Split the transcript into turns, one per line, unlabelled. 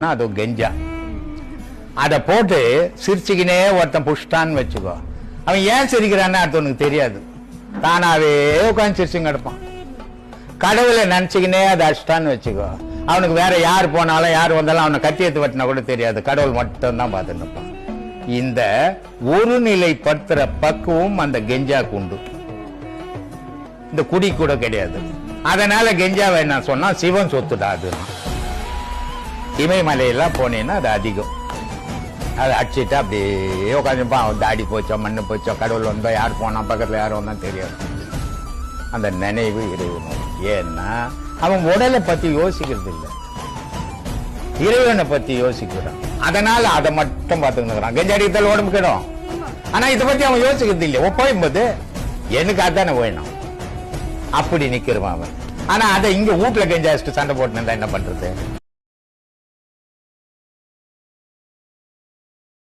அது கெஞ்சா அதை போட்டு சிரிச்சுக்கினே ஒருத்தன் புஷ்டான்னு வச்சுக்கோ. அவன் ஏன் சிரிக்கிறான்னு அடுத்தவனுக்கு தெரியாது. தானாவே உட்காந்து சிரிச்சுங்க கிடப்பான். கடவுளை நினைச்சுக்கினே அதை அடிச்சிட்டான்னு வச்சுக்கோ. அவனுக்கு வேற யார் போனாலும் யார் வந்தாலும் அவனை கத்தி எடுத்து வெட்டினா கூட தெரியாது. கடவுள் மட்டும் தான் பார்த்துட்டு இருப்பான். இந்த ஒரு நிலைப்படுத்துற பக்குவம் அந்த கெஞ்சாக்கு உண்டு. இந்த குடி கூட கிடையாது. அதனால கெஞ்சாவை என்ன சொன்னா சிவன் சொத்துடா. அதுனா இமயமலையெல்லாம் போனீங்கன்னா அது அதிகம். அதை அடிச்சுட்டு அப்படியே உட்காந்துப்பா. தாடி போச்சோ மண்ணு போச்சோ கடவுள் வந்தா யார் போனா பக்கத்துல யார் வந்தா தெரியாது. அந்த நினைவு இறைவனும். ஏன்னா அவன் உடலை பத்தி யோசிக்கிறது இல்லை, இறைவனை பத்தி யோசிக்கிறான். அதனால அதை மட்டும் பார்த்துக்கிறான். கெஞ்சாடித்தால் உடம்பு கிடும். ஆனா இதை பத்தி அவன் யோசிக்கிறது இல்லை. போயும்போது எனக்கு அதானே வேணும் அப்படி நிக்கிறவான் அவன். ஆனா அதை இங்க வீட்டுல கெஞ்சாச்சிட்டு சண்டை போட்டுன்னு என்ன பண்றது?